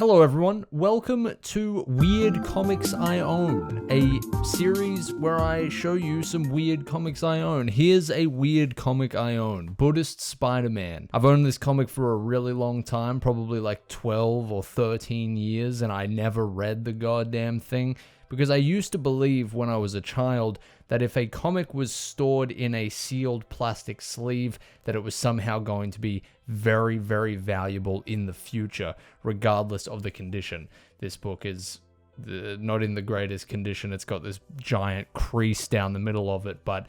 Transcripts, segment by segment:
Hello everyone, welcome to Weird Comics I Own, a series where I show you some weird comics I own. Here's a weird comic I own, Buddhist Spider-Man. I've owned this comic for a really long time, probably like 12 or 13 years, and I never read the goddamn thing, because I used to believe when I was a child that if a comic was stored in a sealed plastic sleeve, that it was somehow going to be very, very valuable in the future, regardless of the condition. This book is not in the greatest condition. It's got this giant crease down the middle of it, but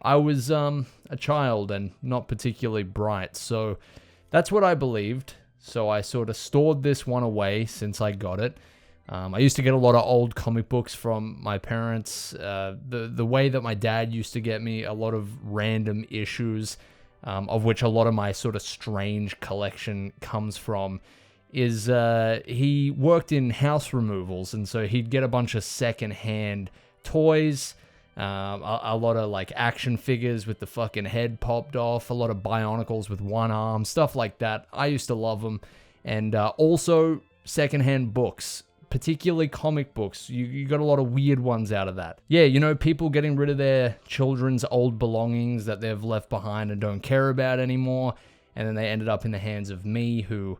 I was a child and not particularly bright, so that's what I believed. So I sort of stored this one away since I got it. I used to get a lot of old comic books from my parents. The way that my dad used to get me a lot of random issues, of which a lot of my sort of strange collection comes from, is he worked in house removals, and so he'd get a bunch of secondhand toys, a lot of like action figures with the fucking head popped off, a lot of Bionicles with one arm, stuff like that. I used to love them, and also secondhand books. Particularly comic books. You got a lot of weird ones out of that. Yeah, you know, people getting rid of their children's old belongings that they've left behind and don't care about anymore, and then they ended up in the hands of me, who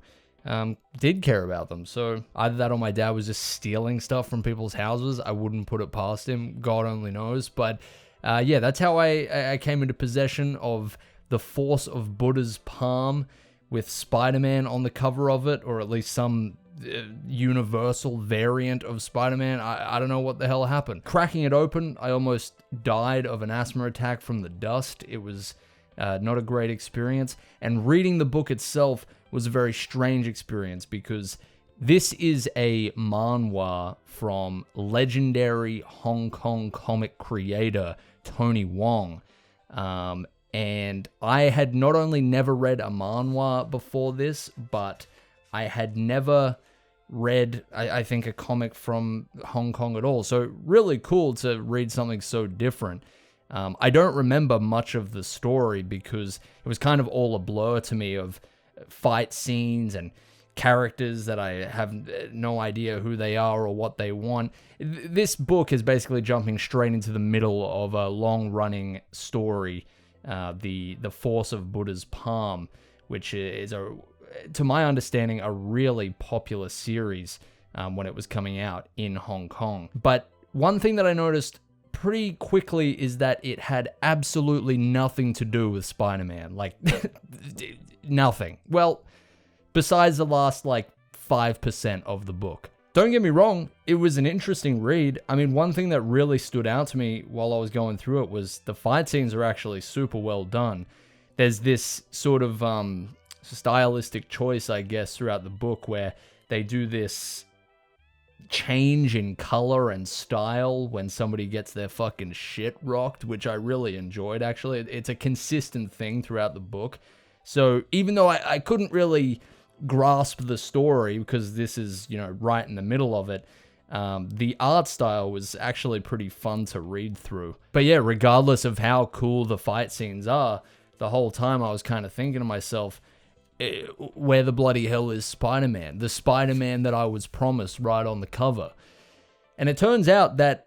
did care about them. So either that or my dad was just stealing stuff from people's houses. I wouldn't put it past him. God only knows. But yeah, that's how I came into possession of The Force of Buddha's Palm, with Spider-Man on the cover of it, or at least some universal variant of Spider-Man. I don't know what the hell happened. Cracking it open, I almost died of an asthma attack from the dust. It was not a great experience. And reading the book itself was a very strange experience, because this is a manhwa from legendary Hong Kong comic creator Tony Wong. And I had not only never read a manhwa before this, but I had never read, I think, a comic from Hong Kong at all. So really cool to read something so different. I don't remember much of the story because it was kind of all a blur to me of fight scenes and characters that I have no idea who they are or what they want. This book is basically jumping straight into the middle of a long-running story, The Force of Buddha's Palm, which is to my understanding, a really popular series when it was coming out in Hong Kong. But one thing that I noticed pretty quickly is that it had absolutely nothing to do with Spider-Man. Like, nothing. Well, besides the last, 5% of the book. Don't get me wrong, it was an interesting read. I mean, one thing that really stood out to me while I was going through it was the fight scenes are actually super well done. There's this sort of stylistic choice, I guess, throughout the book where they do this change in color and style when somebody gets their fucking shit rocked, which I really enjoyed, actually. It's a consistent thing throughout the book. So even though I couldn't really grasp the story, because this is, right in the middle of it, the art style was actually pretty fun to read through. But yeah, regardless of how cool the fight scenes are, the whole time I was kind of thinking to myself, where the bloody hell is Spider-Man? The Spider-Man that I was promised right on the cover. And it turns out that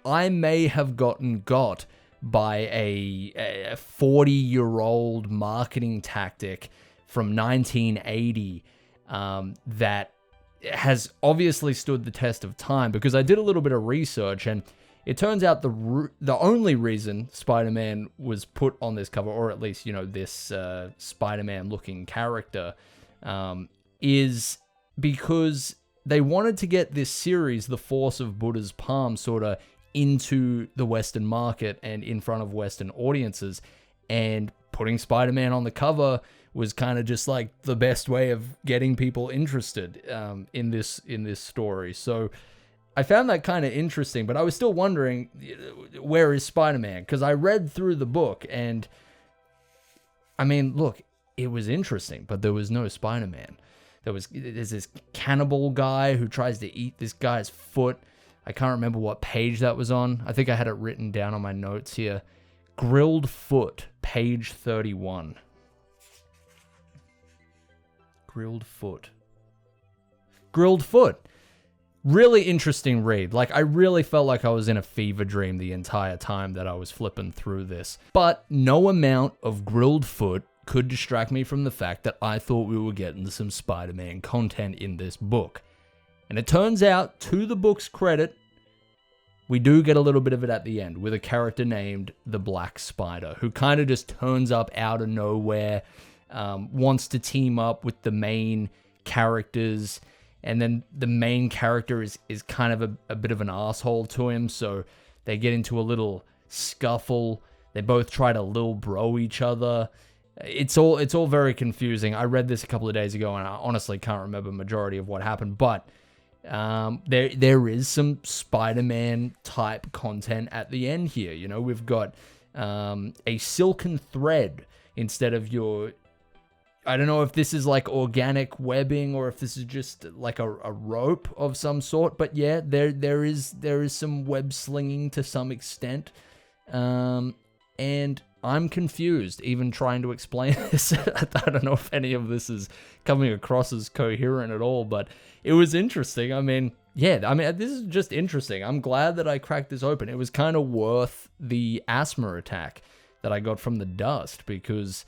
I may have gotten got by a 40-year-old marketing tactic from 1980 that has obviously stood the test of time, because I did a little bit of research, and it turns out the only reason Spider-Man was put on this cover, or at least, this Spider-Man looking character, is because they wanted to get this series, The Force of Buddha's Palm, sort of into the Western market and in front of Western audiences, and putting Spider-Man on the cover was kind of just like the best way of getting people interested in this story. So I found that kind of interesting, but I was still wondering, where is Spider-Man? Because I read through the book, and I mean, look, it was interesting, but there was no Spider-Man. There's this cannibal guy who tries to eat this guy's foot. I can't remember what page that was on. I think I had it written down on my notes here. Grilled foot, page 31. Grilled foot. Grilled Foot. Really interesting read. Like, I really felt like I was in a fever dream the entire time that I was flipping through this. But no amount of Grilled Foot could distract me from the fact that I thought we were getting some Spider-Man content in this book. And it turns out, to the book's credit, we do get a little bit of it at the end with a character named the Black Spider, who kind of just turns up out of nowhere, wants to team up with the main characters, and then the main character is kind of a bit of an asshole to him, so they get into a little scuffle. They both try to lil bro each other. It's all very confusing. I read this a couple of days ago, and I honestly can't remember the majority of what happened, but there is some Spider-Man type content at the end here. You know, we've got a silken thread instead of your... I don't know if this is like organic webbing or if this is just like a rope of some sort, but yeah, there is some web slinging to some extent, and I'm confused even trying to explain this. I don't know if any of this is coming across as coherent at all, but it was interesting. I mean, this is just interesting. I'm glad that I cracked this open. It was kind of worth the asthma attack that I got from the dust because,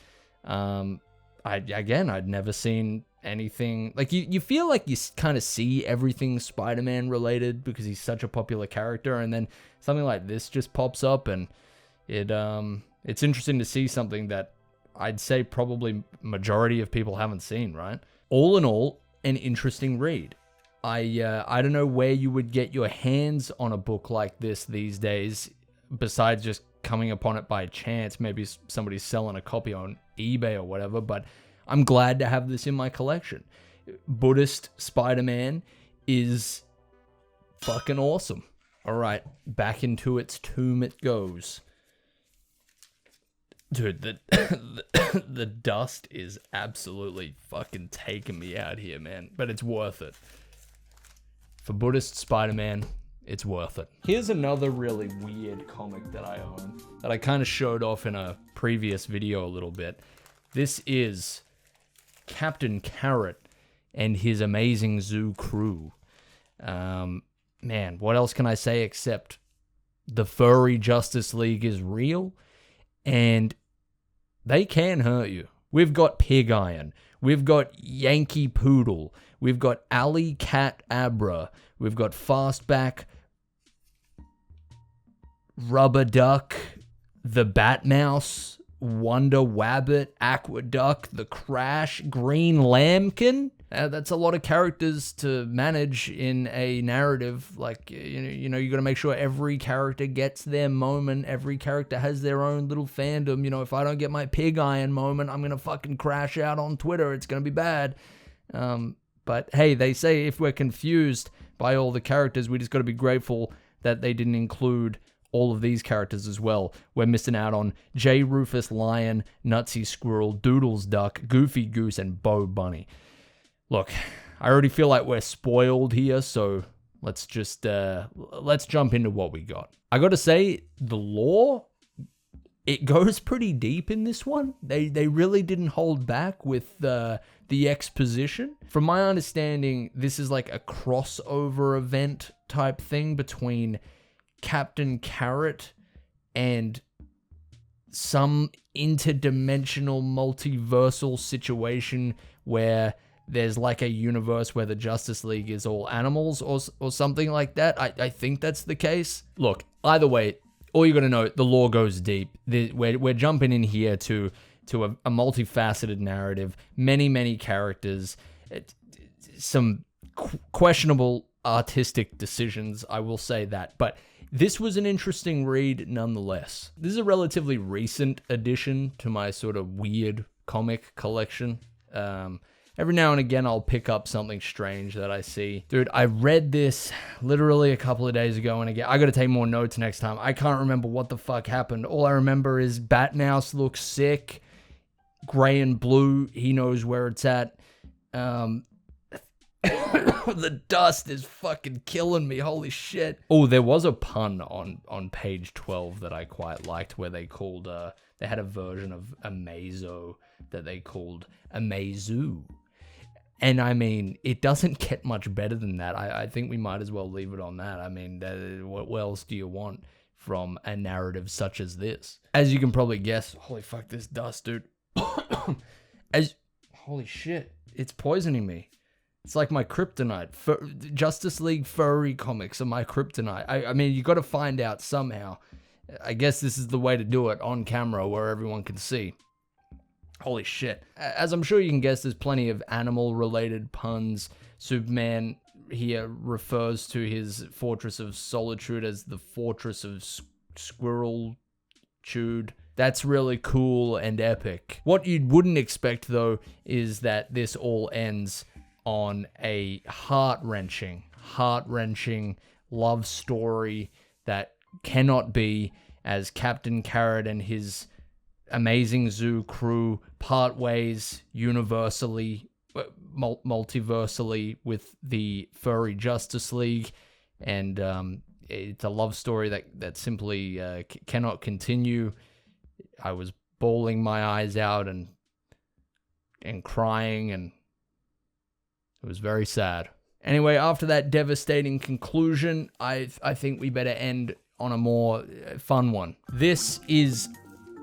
I'd never seen anything like you feel like you kind of see everything Spider-Man related because he's such a popular character, and then something like this just pops up, and it's interesting to see something that I'd say probably majority of people haven't seen, right? All in all, an interesting read. I don't know where you would get your hands on a book like this these days, besides just coming upon it by chance. Maybe somebody's selling a copy on eBay or whatever, but I'm glad to have this in my collection. Buddhist Spider-Man is fucking awesome. All right, back into its tomb it goes. Dude, the dust is absolutely fucking taking me out here, man. But it's worth it. For Buddhist Spider-Man, it's worth it. Here's another really weird comic that I own that I kind of showed off in a previous video a little bit. This is Captain Carrot and his amazing zoo crew. Man, what else can I say except the Furry Justice League is real and they can hurt you. We've got Pig Iron. We've got Yankee Poodle. We've got Alley Cat Abra. We've got Fastback, Rubber Duck, the Bat Mouse, Wonder Wabbit, Aqueduct, the Crash, Green Lambkin. That's a lot of characters to manage in a narrative. Like, you know, you got to make sure every character gets their moment. Every character has their own little fandom. You know, if I don't get my Pig Iron moment, I'm going to fucking crash out on Twitter. It's going to be bad. But hey, they say if we're confused by all the characters, we just got to be grateful that they didn't include all of these characters as well. We're missing out on J. Rufus Lion, Nutsy Squirrel, Doodles Duck, Goofy Goose, and Bo Bunny. Look, I already feel like we're spoiled here, so let's just let's jump into what we got. I got to say, the lore, it goes pretty deep in this one. They really didn't hold back with the exposition. From my understanding, this is like a crossover event type thing between Captain Carrot and some interdimensional multiversal situation where there's like a universe where the Justice League is all animals or something like that. I think that's the case. Look, either way, all you got to know, the lore goes deep. We're jumping in here to a multifaceted narrative, many characters, some questionable artistic decisions, I will say that. But this was an interesting read nonetheless. This is a relatively recent addition to my sort of weird comic collection. Every now and again, I'll pick up something strange that I see. Dude, I read this literally a couple of days ago, and again, I gotta take more notes next time. I can't remember what the fuck happened. All I remember is Batmouse looks sick, gray and blue, he knows where it's at. The dust is fucking killing me, holy shit. Oh, there was a pun on page 12 that I quite liked, where they called, they had a version of Amazo that they called Amazu. And I mean, it doesn't get much better than that. I think we might as well leave it on that. I mean, what else do you want from a narrative such as this? As you can probably guess, holy fuck, this dust, dude. Holy shit, it's poisoning me. It's like my kryptonite. Justice League furry comics are my kryptonite. I mean, you got to find out somehow. I guess this is the way to do it on camera where everyone can see. Holy shit. As I'm sure you can guess, there's plenty of animal-related puns. Superman here refers to his Fortress of Solitude as the Fortress of Squirrel-tude. That's really cool and epic. What you wouldn't expect, though, is that this all ends on a heart-wrenching love story that cannot be, as Captain Carrot and his amazing zoo crew part ways multiversally with the Furry Justice League, and it's a love story that simply cannot continue. I was bawling my eyes out and crying, and it was very sad. Anyway, after that devastating conclusion, I think we better end on a more fun one. This is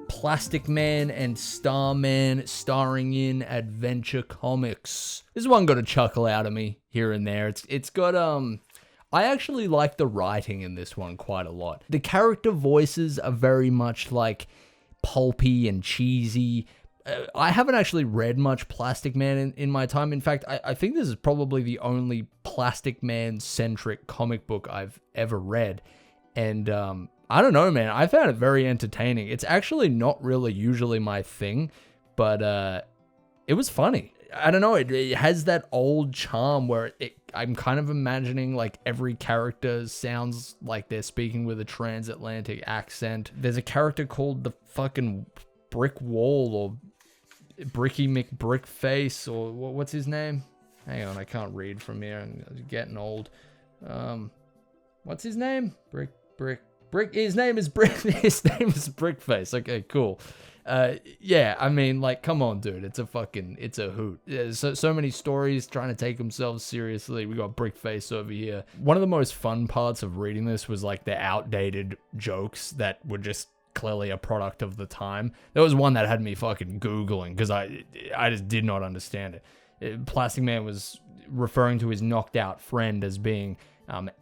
Plastic Man and Starman starring in Adventure Comics. This one got a chuckle out of me here and there. It's got I actually like the writing in this one quite a lot. The character voices are very much like pulpy and cheesy. I haven't actually read much Plastic Man in my time. In fact, I think this is probably the only Plastic Man-centric comic book I've ever read. And I don't know, man. I found it very entertaining. It's actually not really usually my thing, but it was funny. I don't know. It has that old charm where I'm kind of imagining like every character sounds like they're speaking with a transatlantic accent. There's a character called the fucking Brick Wall or Bricky McBrickface, or what's his name? Hang on, I can't read from here. I'm getting old. What's his name? Brick. His name is Brickface. Okay, cool. Yeah, I mean, like, come on, dude. It's a hoot. So many stories trying to take themselves seriously. We got Brickface over here. One of the most fun parts of reading this was like the outdated jokes that were just clearly a product of the time. There was one that had me fucking Googling because I just did not understand it. Plastic Man was referring to his knocked out friend as being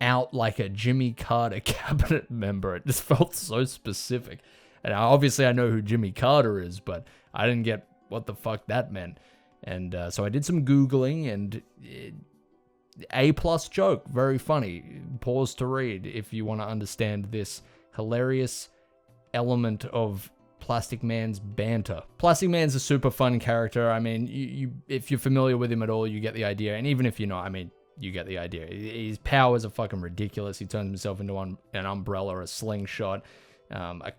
out like a Jimmy Carter cabinet member. It just felt so specific. And obviously I know who Jimmy Carter is, but I didn't get what the fuck that meant. And so I did some Googling, and A+ joke, very funny. Pause to read if you want to understand this hilarious element of Plastic Man's banter. Plastic Man's a super fun character. I mean, you if you're familiar with him at all, you get the idea. And even if you're not, I mean, you get the idea. His powers are fucking ridiculous. He turns himself into an umbrella, a slingshot, a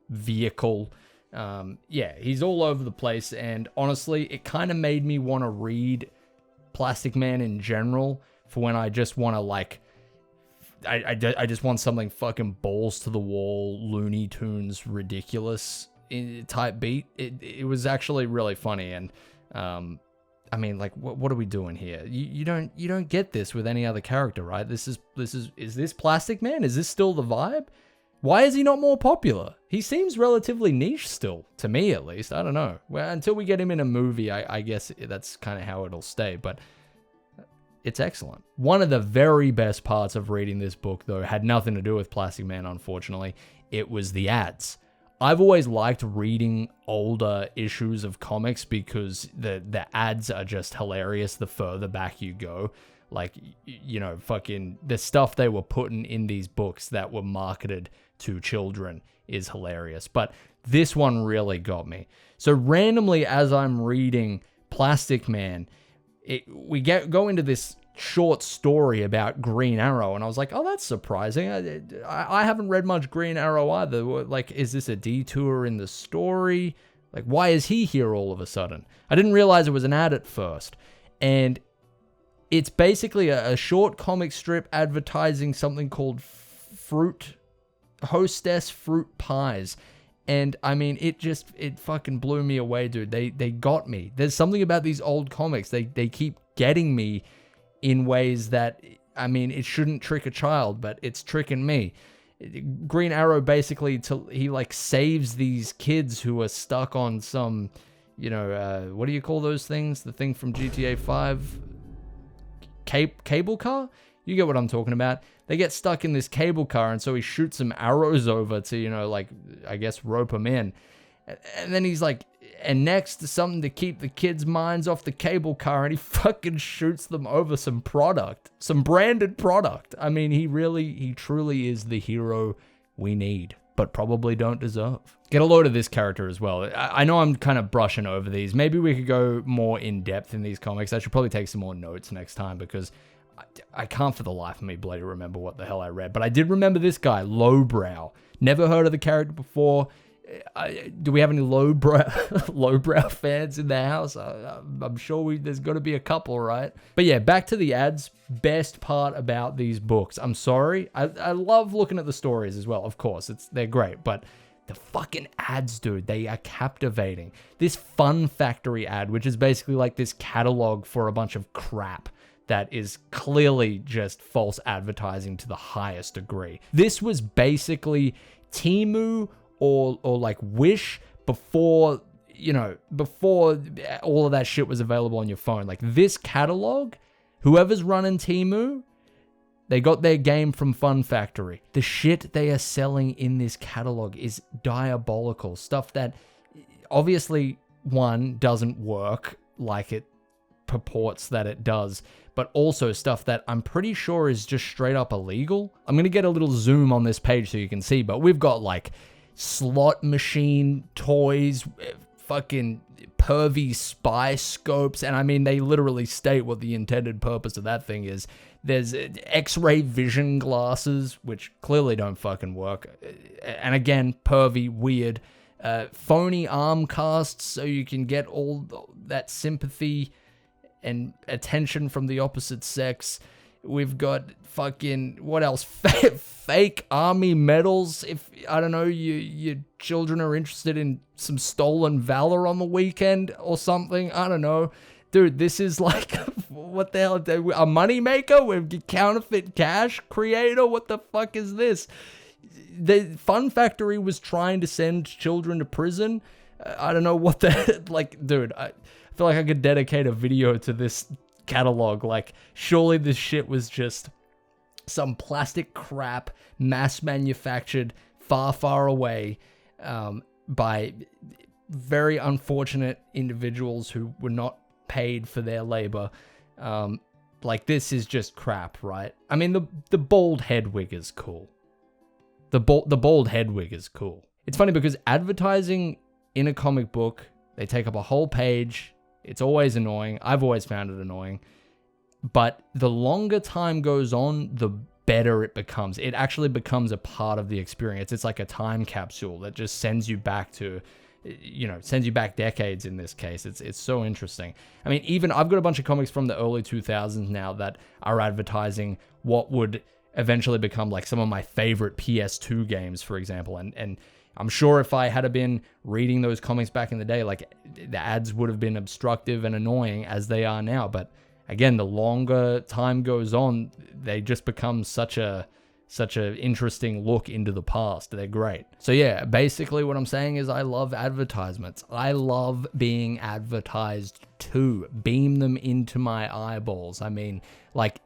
vehicle. Yeah, he's all over the place. And honestly, it kind of made me want to read Plastic Man in general for when I just want to like, I just want something fucking balls to the wall, Looney Tunes, ridiculous type beat. It was actually really funny. And I mean, like, what are we doing here? You don't get this with any other character, right? Is this Plastic Man? Is this still the vibe? Why is he not more popular? He seems relatively niche still, to me at least. I don't know. Well, until we get him in a movie, I guess that's kind of how it'll stay, but it's excellent. One of the very best parts of reading this book, though, had nothing to do with Plastic Man, unfortunately. It was the ads. I've always liked reading older issues of comics because the ads are just hilarious the further back you go. Like, you know, fucking the stuff they were putting in these books that were marketed to children is hilarious. But this one really got me. So randomly, as I'm reading Plastic Man, we go into this short story about Green Arrow, and I was like, oh, that's surprising. I haven't read much Green Arrow either. Like, is this a detour in the story? Like, why is he here all of a sudden? I didn't realize it was an ad at first. And it's basically a short comic strip advertising something called Hostess Fruit Pies. And I mean, it fucking blew me away, dude. They got me. There's something about these old comics. They keep getting me in ways that, I mean, it shouldn't trick a child, but it's tricking me. Green Arrow basically, he like saves these kids who are stuck on some, you know, what do you call those things? The thing from GTA 5? Cable car? You get what I'm talking about. They get stuck in this cable car, and so he shoots some arrows over to, you know, like, I guess, rope them in. And then he's like, and next to something to keep the kids' minds off the cable car, and he fucking shoots them over some product, some branded product. I mean, he truly is the hero we need, but probably don't deserve. Get a load of this character as well. I know I'm kind of brushing over these. Maybe we could go more in depth in these comics. I should probably take some more notes next time, because I can't for the life of me bloody remember what the hell I read. But I did remember this guy, Lowbrow. Never heard of the character before. Do we have any lowbrow fans in the house? I'm sure there's got to be a couple, right? But yeah, back to the ads. Best part about these books. I'm sorry. I love looking at the stories as well. Of course, they're great. But the fucking ads, dude, they are captivating. This Fun Factory ad, which is basically like this catalog for a bunch of crap that is clearly just false advertising to the highest degree. This was basically Temu or like Wish before all of that shit was available on your phone. Like, this catalog, whoever's running Temu, they got their game from Fun Factory. The shit they are selling in this catalog is diabolical. Stuff that obviously, one, doesn't work like it purports that it does, but also stuff that I'm pretty sure is just straight up illegal. I'm going to get a little zoom on this page so you can see, but we've got like slot machine toys, fucking pervy spy scopes, and I mean, they literally state what the intended purpose of that thing is. There's X-ray vision glasses, which clearly don't fucking work, and again, pervy, weird, phony arm casts so you can get all that sympathy and attention from the opposite sex. We've got fucking, what else? Fake army medals. If, I don't know, your children are interested in some stolen valor on the weekend or something. I don't know. Dude, this is like, what the hell? A moneymaker with counterfeit cash creator? What the fuck is this? The Fun Factory was trying to send children to prison. I don't know what the, like, dude, I feel like I could dedicate a video to this catalog. Like, surely this shit was just some plastic crap mass manufactured far away by very unfortunate individuals who were not paid for their labor. Like, this is just crap, right? I mean, the bald head wig is cool. The bald head wig is cool. It's funny because advertising in a comic book, they take up a whole page. It's always annoying. I've always found it annoying. But the longer time goes on, the better it becomes. It actually becomes a part of the experience. It's like a time capsule that just sends you back to, sends you back decades in this case. It's so interesting. I mean, even I've got a bunch of comics from the early 2000s now that are advertising what would eventually become like some of my favorite PS2 games, for example. And I'm sure if I had been reading those comics back in the day, like, the ads would have been obstructive and annoying as they are now. But again, the longer time goes on, they just become such a interesting look into the past. They're great. So yeah, basically what I'm saying is I love advertisements. I love being advertised to. Beam them into my eyeballs. I mean, like,